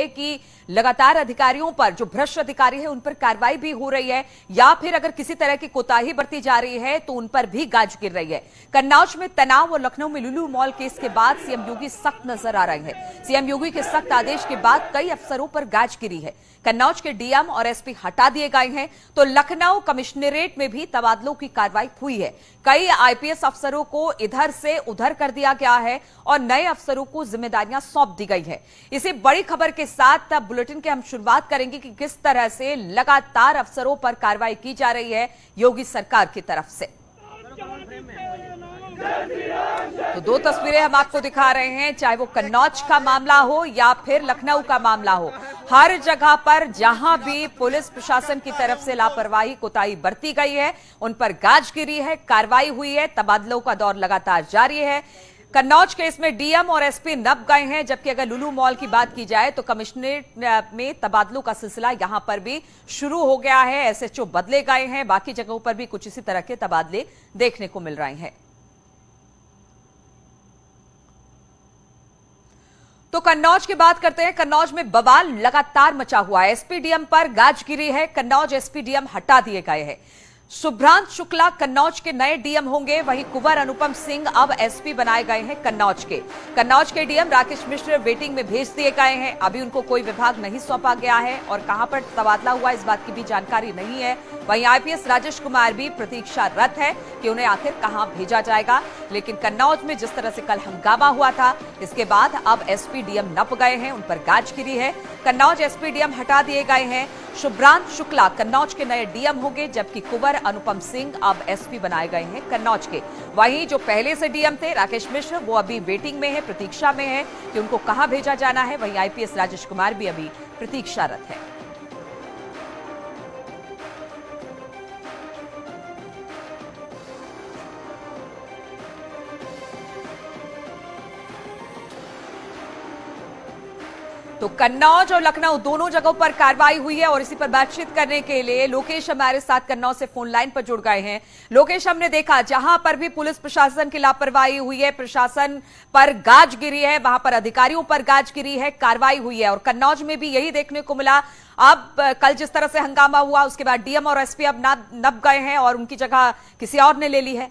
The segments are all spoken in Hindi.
कि लगातार अधिकारियों पर, जो भ्रष्ट अधिकारी है उन पर कार्रवाई भी हो रही है, या फिर अगर किसी तरह की कोताही बरती जा रही है तो उन पर भी गाज गिर रही है। कन्नौज में तनाव और लखनऊ में लुलु मॉल केस के बाद सीएम योगी सख्त नजर आ रहे हैं। सीएम योगी के सख्त आदेश के बाद कई अफसरों पर गाज गिरी है। कन्नौज के डीएम और एसपी हटा दिए गए हैं तो लखनऊ कमिश्नरेट में भी तबादलों की कार्रवाई हुई है। कई आईपीएस अफसरों को इधर से उधर कर दिया गया है और नए अफसरों को जिम्मेदारियां सौंप दी गई है। इसी बड़ी खबर के साथ बुलेटिन के हम शुरुआत करेंगे कि किस तरह से लगातार अफसरों पर कार्रवाई की जा रही है योगी सरकार की तरफ से। तो दो तस्वीरें हम आपको दिखा रहे हैं, चाहे वो कन्नौज का मामला हो या फिर लखनऊ का मामला हो। हर जगह पर जहां भी पुलिस प्रशासन की तरफ से लापरवाही कोताही बरती गई है उन पर गाज गिरी है, कार्रवाई हुई है, तबादलों का दौर लगातार जारी है। कन्नौज केस में डीएम और एसपी नप गए हैं, जबकि अगर लुलु मॉल की बात की जाए तो कमिश्नरेट में तबादलों का सिलसिला यहां पर भी शुरू हो गया है। एसएचओ बदले गए हैं, बाकी जगहों पर भी कुछ इसी तरह के तबादले देखने को मिल रहे हैं। तो कन्नौज की बात करते हैं। कन्नौज में बवाल लगातार मचा हुआ है। एसपी डीएम पर गाज गिरी है, कन्नौज एसपी डीएम हटा दिए गए हैं। सुभ्रांत शुक्ला कन्नौज के नए डीएम होंगे, वहीं कुंवर अनुपम सिंह अब एसपी बनाए गए हैं कन्नौज के। कन्नौज के डीएम राकेश मिश्र वेटिंग में भेज दिए गए हैं। अभी उनको कोई विभाग नहीं सौंपा गया है और कहां पर तबादला हुआ इस बात की भी जानकारी नहीं है। वहीं आईपीएस राजेश कुमार भी प्रतीक्षारत है कि उन्हें आखिर कहां भेजा जाएगा। लेकिन कन्नौज में जिस तरह से कल हंगामा हुआ था, इसके बाद अब एसपी डीएम नप गए हैं, उन पर गाज गिरी है। कन्नौज एसपी डीएम हटा दिए गए हैं। सुभ्रांत शुक्ला कन्नौज के नए डीएम होंगे, जबकि कुंवर अनुपम सिंह अब एसपी बनाए गए हैं कन्नौज के। वहीं जो पहले से डीएम थे राकेश मिश्र, वो अभी वेटिंग में है, प्रतीक्षा में है कि उनको कहां भेजा जाना है। वहीं आईपीएस राजेश कुमार भी अभी प्रतीक्षारत है। तो कन्नौज और लखनऊ दोनों जगहों पर कार्रवाई हुई है और इसी पर बातचीत करने के लिए लोकेश हमारे साथ कन्नौज से फोन लाइन पर जुड़ गए हैं। लोकेश, हमने देखा जहां पर भी पुलिस प्रशासन की लापरवाही हुई है, प्रशासन पर गाज गिरी है, वहां पर अधिकारियों पर गाज गिरी है, कार्रवाई हुई है और कन्नौज में भी यही देखने को मिला। अब कल जिस तरह से हंगामा हुआ उसके बाद डीएम और एसपी अब नप गए हैं और उनकी जगह किसी और ने ले ली है।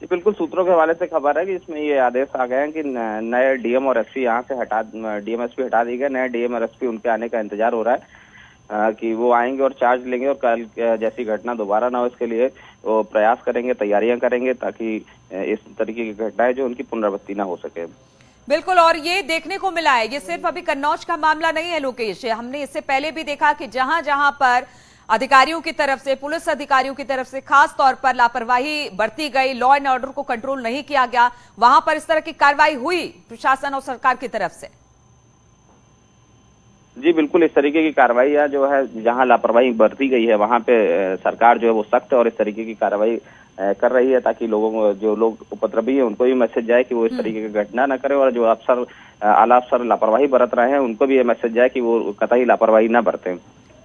बिल्कुल, सूत्रों के हवाले से खबर है कि इसमें ये आदेश आ गए हैं कि नए डीएम और एसपी यहाँ से डीएम एसपी हटा दिए गए। नए डीएम और एसपी उनके आने का इंतजार हो रहा है कि वो आएंगे और चार्ज लेंगे और कल जैसी घटना दोबारा ना हो इसके लिए वो प्रयास करेंगे, तैयारियां करेंगे ताकि इस तरीके की घटनाएं जो उनकी पुनरावृत्ति ना हो सके। बिल्कुल, और ये देखने को मिला है, ये सिर्फ अभी कन्नौज का मामला नहीं है लोकेश। हमने इससे पहले भी देखा कि जहां जहां पर अधिकारियों की तरफ से, पुलिस अधिकारियों की तरफ से खास तौर पर लापरवाही बरती गई, लॉ एंड ऑर्डर को कंट्रोल नहीं किया गया, वहां पर इस तरह की कार्रवाई हुई प्रशासन और सरकार की तरफ से। जी बिल्कुल, इस तरीके की कार्रवाई जो है जहां लापरवाही बरती गई है वहां पे सरकार जो है वो सख्त और इस तरीके की कार्रवाई कर रही है ताकि लोगों को, जो लोग उपद्रवी हैं उनको भी मैसेज जाए कि वो इस तरीके की घटना न करें और जो अफसर आला अफसर लापरवाही बरत रहे हैं उनको भी ये मैसेज जाए कि वो कतई लापरवाही न बरतें।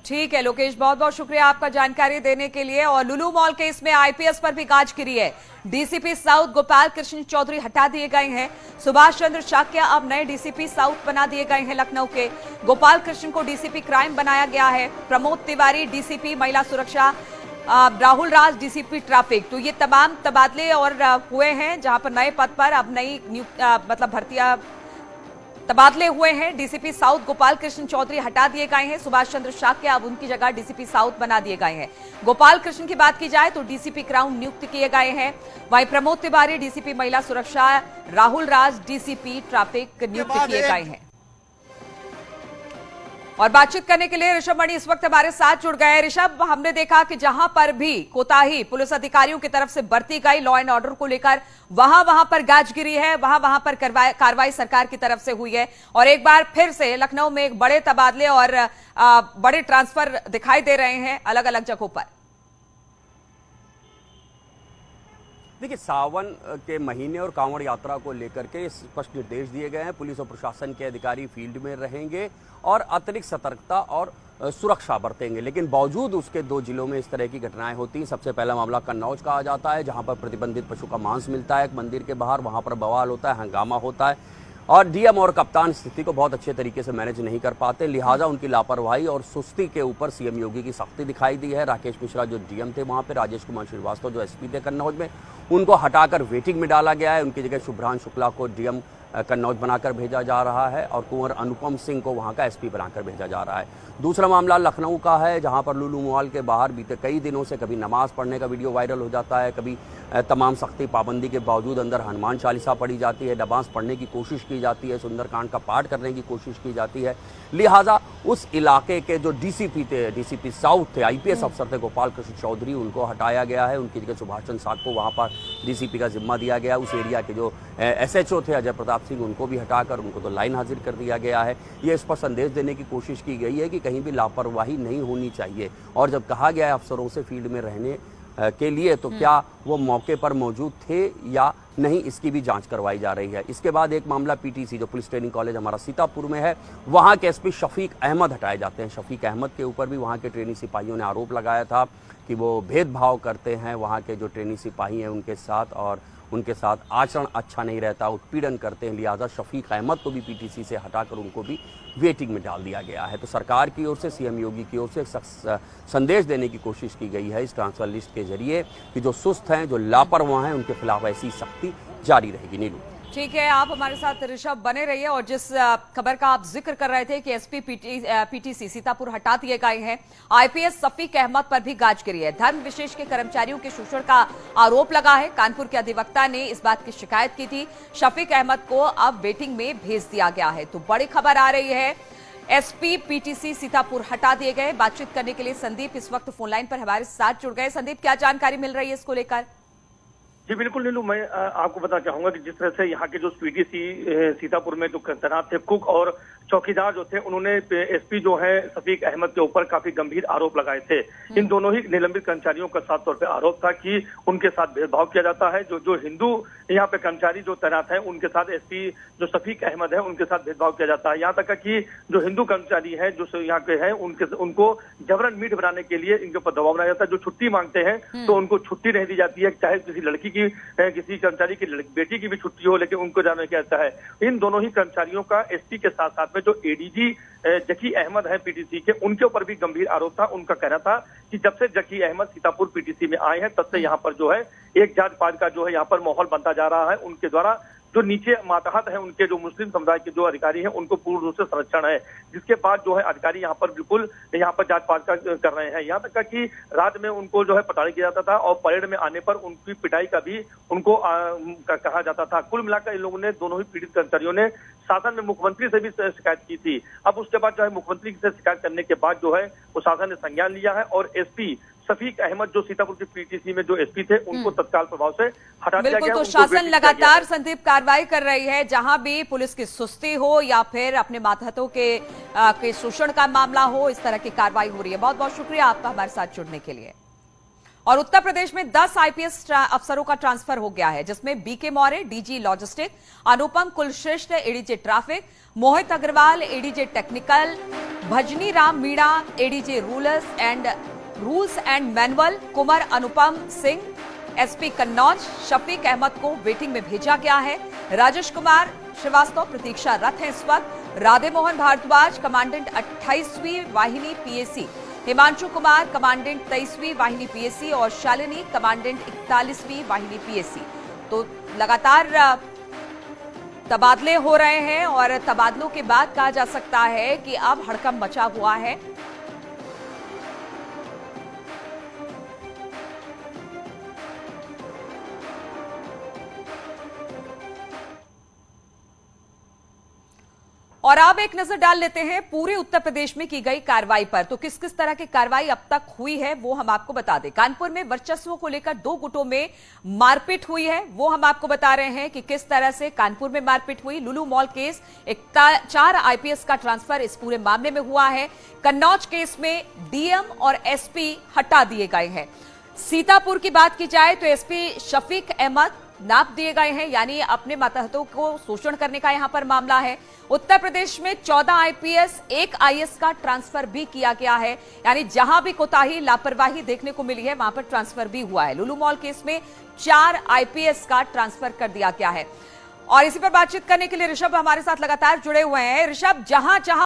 ठीक है लोकेश, बहुत बहुत शुक्रिया आपका जानकारी देने के लिए। और लुलु मॉल केस में आईपीएस पर भी गाज गिरी है। डीसीपी साउथ गोपाल कृष्ण चौधरी हटा दिए गए हैं। सुभाष चंद्र शाक्या अब नए डीसीपी साउथ बना दिए गए हैं लखनऊ के। गोपाल कृष्ण को डीसीपी क्राइम बनाया गया है। प्रमोद तिवारी डीसीपी महिला सुरक्षा, राहुल राज डीसीपी ट्रैफिक। तो ये तमाम तबादले और हुए हैं जहां पर नए पद पर अब नई मतलब भर्तियां तबादले हुए हैं। डीसीपी साउथ गोपाल कृष्ण चौधरी हटा दिए गए हैं। सुभाष चंद्र शाक्या अब उनकी जगह डीसीपी साउथ बना दिए गए हैं। गोपाल कृष्ण की बात की जाए तो डीसीपी क्राउन नियुक्त किए गए हैं। वहीं प्रमोद तिवारी डीसीपी महिला सुरक्षा, राहुल राज डीसीपी ट्रैफिक नियुक्त किए गए हैं। और बातचीत करने के लिए ऋषभ मणि इस वक्त हमारे साथ जुड़ गए हैं। ऋषभ, हमने देखा कि जहां पर भी कोताही पुलिस अधिकारियों की तरफ से बरती गई लॉ एंड ऑर्डर को लेकर, वहां पर गाज गिरी है, वहां पर कार्रवाई सरकार की तरफ से हुई है। और एक बार फिर से लखनऊ में एक बड़े तबादले और बड़े ट्रांसफर दिखाई दे रहे हैं अलग अलग जगहों पर। देखिए, सावन के महीने और कांवड़ यात्रा को लेकर के स्पष्ट निर्देश दिए गए हैं। पुलिस और प्रशासन के अधिकारी फील्ड में रहेंगे और अतिरिक्त सतर्कता और सुरक्षा बरतेंगे। लेकिन बावजूद उसके 2 जिलों में इस तरह की घटनाएं होती हैं। सबसे पहला मामला कन्नौज का आ जाता है, जहां पर प्रतिबंधित पशु का मांस मिलता है एक मंदिर के बाहर, वहां पर बवाल होता है, हंगामा होता है। और डीएम और कप्तान स्थिति को बहुत अच्छे तरीके से मैनेज नहीं कर पाते, लिहाजा उनकी लापरवाही और सुस्ती के ऊपर सीएम योगी की सख्ती दिखाई दी है। राकेश मिश्रा जो डीएम थे वहां पे, राजेश कुमार श्रीवास्तव जो एसपी थे कन्नौज में, उनको हटाकर वेटिंग में डाला गया है। उनकी जगह शुभ्रांशु शुक्ला को डीएम कन्नौज बनाकर भेजा जा रहा है और कुंवर अनुपम सिंह को वहां का एसपी बनाकर भेजा जा रहा है। दूसरा मामला लखनऊ का है, जहां पर लुलु मॉल के बाहर बीते कई दिनों से कभी नमाज पढ़ने का वीडियो वायरल हो जाता है, कभी तमाम सख्ती पाबंदी के बावजूद अंदर हनुमान चालीसा पढ़ी जाती है, नमाज पढ़ने की कोशिश की जाती है, सुंदरकांड का पाठ करने की कोशिश की जाती है। लिहाजा उस इलाके के जो डीसीपी थे, डीसीपी साउथ थे, आईपीएस अफसर थे गोपाल कृष्ण चौधरी, उनको हटाया गया है। उनकी जगह सुभाष चंद्र साग को वहां पर डीसीपी का जिम्मा दिया गया। उस एरिया के जो एसएचओ थे अजय प्रताप सिंह, उनको भी हटाकर उनको तो लाइन हाजिर कर दिया गया है। ये इस पर संदेश देने की कोशिश की गई है कि कहीं भी लापरवाही नहीं होनी चाहिए, और जब कहा गया है अफसरों से फील्ड में रहने के लिए, तो क्या वो मौके पर मौजूद थे या नहीं, इसकी भी जांच करवाई जा रही है। इसके बाद एक मामला पीटीसी जो पुलिस ट्रेनिंग कॉलेज हमारा सीतापुर में है, वहां के एसपी शफीक अहमद हटाए जाते हैं। शफीक अहमद के ऊपर भी वहां के ट्रेनी सिपाहियों ने आरोप लगाया था कि वो भेदभाव करते हैं वहां के जो ट्रेनी सिपाही हैं उनके साथ, और उनके साथ आचरण अच्छा नहीं रहता, उत्पीड़न करते हैं। लिहाजा शफीक अहमद को भी पीटीसी से हटाकर उनको भी वेटिंग में डाल दिया गया है। तो सरकार की ओर से, सीएम योगी की ओर से संदेश देने की कोशिश की गई है इस ट्रांसफर लिस्ट के जरिए कि जो सुस्त हैं, जो लापरवाह हैं, उनके खिलाफ ऐसी सख्ती जारी रहेगी। नीलू, ठीक है, आप हमारे साथ ऋषभ बने रहिए। और जिस खबर का आप जिक्र कर रहे थे कि एसपी पीटीसी सीतापुर हटा दिए गए हैं, आईपीएस शफीक अहमद पर भी गाज गिरी है। धर्म विशेष के कर्मचारियों के शोषण का आरोप लगा है। कानपुर के अधिवक्ता ने इस बात की शिकायत की थी। शफीक अहमद को अब वेटिंग में भेज दिया गया है। तो बड़ी खबर आ रही है, एसपी पीटीसी सीतापुर हटा दिए गए। बातचीत करने के लिए संदीप इस वक्त फोनलाइन पर हमारे साथ जुड़ गए। संदीप, क्या जानकारी मिल रही है इसको लेकर? जी बिल्कुल नीलू, मैं आपको बताना चाहूंगा कि जिस तरह से यहाँ के जो पीटीसी सीतापुर में जो तैनात थे, कुक और चौकीदार जो थे, उन्होंने एसपी जो है शफीक अहमद के ऊपर काफी गंभीर आरोप लगाए थे। इन दोनों ही निलंबित कर्मचारियों का साफ तौर पे आरोप था कि उनके साथ भेदभाव किया जाता है। जो हिंदू यहाँ पे कर्मचारी जो तैनात है, उनके साथ एसपी जो शफीक अहमद है उनके साथ भेदभाव किया जाता है। यहाँ तक कि जो हिंदू कर्मचारी है जो यहाँ के हैं, उनको जबरन मीट बनाने के लिए इनके ऊपर दबाव बनाया जाता है। जो छुट्टी मांगते हैं तो उनको छुट्टी नहीं दी जाती है, चाहे किसी लड़की की, किसी कर्मचारी की बेटी की भी छुट्टी हो, लेकिन उनको जाने क्या जाता है। इन दोनों ही कर्मचारियों का एसपी के साथ साथ में जो एडीजी जकी अहमद है पीटीसी के, उनके ऊपर भी गंभीर आरोप था। उनका कहना था कि जब से जकी अहमद सीतापुर पीटीसी में आए हैं, तब से यहाँ पर जो है एक जात पात का जो है यहाँ पर माहौल बनता जा रहा है। उनके द्वारा जो नीचे मातहत है, उनके जो मुस्लिम समुदाय के जो अधिकारी हैं, उनको पूर्ण रूप से संरक्षण है, जिसके बाद जो है अधिकारी यहाँ पर बिल्कुल यहाँ पर जात पात का कर रहे हैं। यहाँ तक कि रात में उनको जो है प्रताड़ित किया जाता था और परेड में आने पर उनकी पिटाई का भी उनको कहा जाता था। कुल मिलाकर इन लोगों ने, दोनों ही पीड़ित कर्मचारियों ने शासन में मुख्यमंत्री से भी शिकायत की थी। अब उसके बाद जो है मुख्यमंत्री से शिकायत करने के बाद जो है वो शासन ने संज्ञान लिया है और एसपी शफीक अहमद जो सीतापुर के पीटीसी में जो एसपी थे, उनको तत्काल प्रभाव से हटा दिया गया। तो शासन लगातार संदीप कार्रवाई कर रही है, जहां भी पुलिस की सुस्ती हो या फिर अपने मातहतों के शोषण का मामला हो, इस तरह की कार्रवाई हो रही है। बहुत बहुत शुक्रिया आपका हमारे साथ जुड़ने के लिए। और उत्तर प्रदेश में 10 आईपीएस अफसरों का ट्रांसफर हो गया है, जिसमें BK Maurya DG logistic, Anupam Kulshreshtha ADJ traffic, Mohit Agarwal ADJ technical, Bhajni Ram Meena ADJ rules and manual, Kunwar Anupam Singh SP Kannauj, Shafiq Ahmad को वेटिंग में भेजा गया है। राजेश कुमार श्रीवास्तव प्रतीक्षा रथ है इस वक्त। राधे मोहन भारद्वाज कमांडेंट 28वीं वाहिनी पीएसी, हिमांशु कुमार कमांडेंट 23वीं वाहिनी पीएसी और शालिनी कमांडेंट 41वीं वाहिनी पीएसी। तो लगातार तबादले हो रहे हैं और तबादलों के बाद कहा जा सकता है कि अब हड़कंप मचा हुआ है। और अब एक नजर डाल लेते हैं पूरे उत्तर प्रदेश में की गई कार्रवाई पर। तो किस किस तरह की कार्रवाई अब तक हुई है वो हम आपको बता दें। कानपुर में वर्चस्व को लेकर 2 गुटों में मारपीट हुई है, वो हम आपको बता रहे हैं कि किस तरह से कानपुर में मारपीट हुई। लुलु मॉल केस, 4 आईपीएस का ट्रांसफर इस पूरे मामले में हुआ है। कन्नौज केस में डीएम और एसपी हटा दिए गए हैं। सीतापुर की बात की जाए तो एसपी शफीक अहमद नाप दिए गए हैं, यानी अपने मातहतों को शोषण करने का यहां पर मामला है। उत्तर प्रदेश में 14 आईपीएस, 1 आईएएस का ट्रांसफर भी किया गया है, यानी जहां भी कोताही लापरवाही देखने को मिली है वहां पर ट्रांसफर भी हुआ है। लुलु मॉल केस में 4 आईपीएस का ट्रांसफर कर दिया गया है। और इसी पर बातचीत करने के लिए ऋषभ हमारे साथ लगातार जुड़े हुए हैं। ऋषभ, जहां जहां